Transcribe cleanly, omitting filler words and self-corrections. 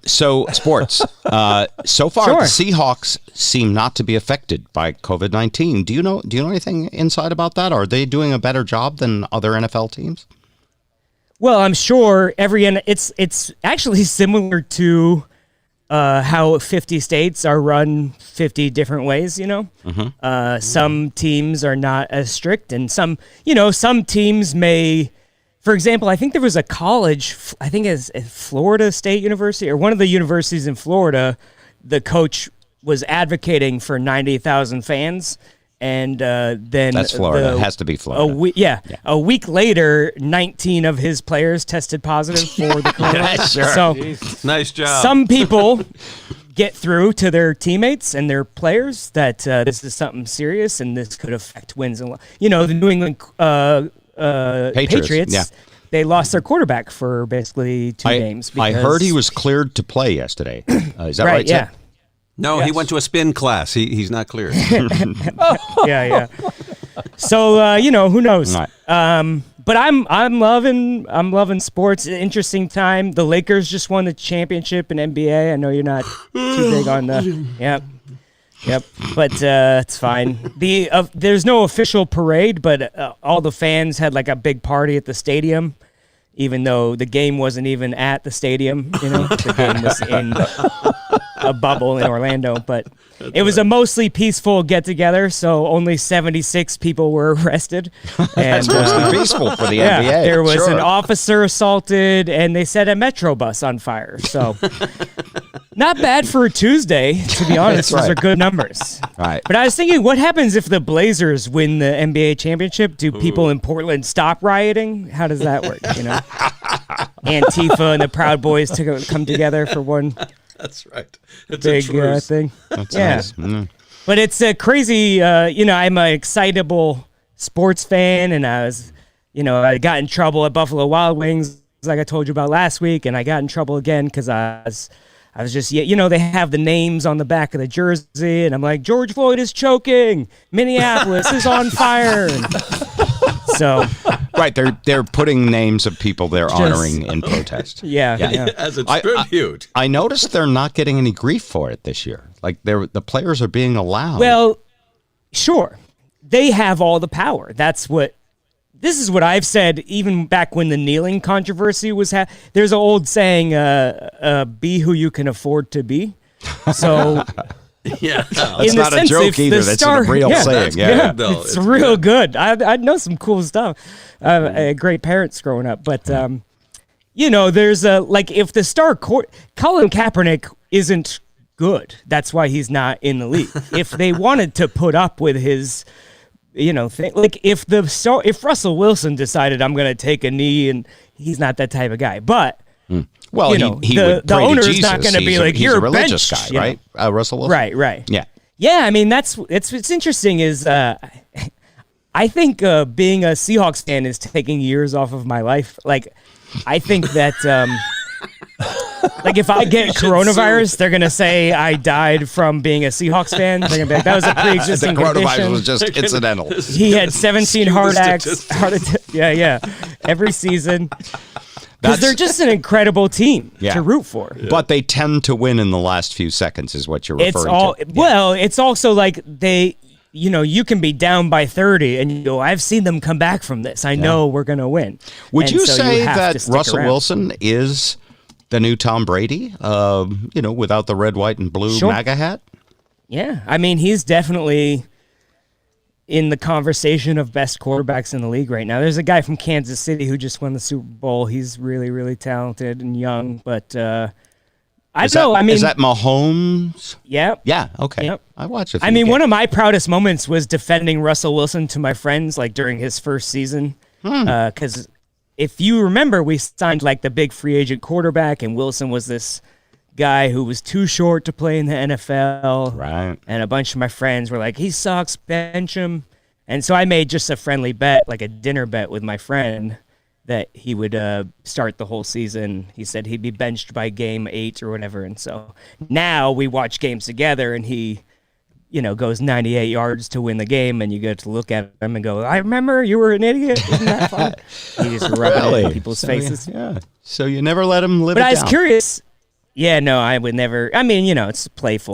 So sports. So far, Sure. the Seahawks seem not to be affected by COVID-19. Do you know anything inside about that? Are they doing a better job than other NFL teams? Well, I'm sure it's actually similar to how 50 states are run 50 different ways, Some teams are not as strict, and some teams may, for example, I think there was a college, I think it's Florida State University, or one of the universities in Florida, the coach was advocating for 90,000 fans. And then that's Florida. It has to be Florida. A week later, 19 of his players tested positive for the coronavirus. Sure. So nice job. Some people get through to their teammates and their players that this is something serious and this could affect wins. And the New England Patriots. Yeah. They lost their quarterback for basically 2 games. I heard he was cleared to play yesterday. Is that right? Yeah. No, Yes. he went to a spin class. He's not clear. Yeah. So who knows? Right. But I'm loving sports. Interesting time. The Lakers just won the championship in NBA. I know you're not too big on the. Yep. But it's fine. There's no official parade, but all the fans had like a big party at the stadium, even though the game wasn't even at the stadium. The game was in a bubble in Orlando, but it was a mostly peaceful get-together, so only 76 people were arrested. That's mostly peaceful for the NBA. There was Sure. an officer assaulted, and they set a Metro bus on fire. So not bad for a Tuesday, to be honest. That's right. Those are good numbers. Right. But I was thinking, what happens if the Blazers win the NBA championship? Do people in Portland stop rioting? How does that work? Antifa and the Proud Boys come together for one That's right. It's big a truce. thing. That's Yeah. nice. Mm. But it's a crazy, I'm an excitable sports fan, and I got in trouble at Buffalo Wild Wings, like I told you about last week, and I got in trouble again because I was just, they have the names on the back of the jersey, and I'm like, George Floyd is choking, Minneapolis is on fire. So, Right, they're putting names of people they're honoring in protest. yeah. As a tribute. I noticed they're not getting any grief for it this year. Like the players are being allowed. Well, sure. They have all the power. This is what I've said even back when the kneeling controversy was there's an old saying, be who you can afford to be. So Yeah. That's not a joke either. That's a real saying. Yeah. though. It's real good. I know some cool stuff. I had great parents growing up, but there's if the star Colin Kaepernick isn't good, that's why he's not in the league. If they wanted to put up with his, thing, like if Russell Wilson decided I'm going to take a knee, and he's not that type of guy, but. Well, he would the pray to owner's Jesus. not going to be like, he's you're a religious benched, guy, right? Russell Wilson. Right. Yeah. Yeah, I mean, what's interesting is I think being a Seahawks fan is taking years off of my life. Like, I think that if I get coronavirus, they're going to say I died from being a Seahawks fan. They're going to be like, that was a pre-existing The coronavirus condition. was just incidental. He had 17 heart attacks. Yeah. Every season. Because they're just an incredible team to root for. But they tend to win in the last few seconds is what you're referring to. Well, it's also like you can be down by 30 and you go, I've seen them come back from this. I know we're going to win. Would you so say have that to stick Russell around. Wilson is the new Tom Brady, without the red, white, and blue MAGA hat? Yeah. I mean, he's definitely in the conversation of best quarterbacks in the league right now. There's a guy from Kansas City who just won the Super Bowl. He's really, really talented and young, but I don't know. I mean, is that Mahomes? Yeah. Yeah. Okay. Yep. I watched it. I mean, one of my proudest moments was defending Russell Wilson to my friends, like during his first season. Because if you remember, we signed like the big free agent quarterback, and Wilson was this guy who was too short to play in the NFL. Right. And a bunch of my friends were like, he sucks, bench him. And so I made just a friendly bet, like a dinner bet with my friend, that he would start the whole season. He said he'd be benched by game 8 or whatever. And so now we watch games together, and he, goes 98 yards to win the game, and you get to look at him and go, I remember you were an idiot. Isn't that fun? He just rubbed it in people's faces. Yeah. So you never let him live But it I was down. curious. Yeah, no, I would never. I mean, it's playful.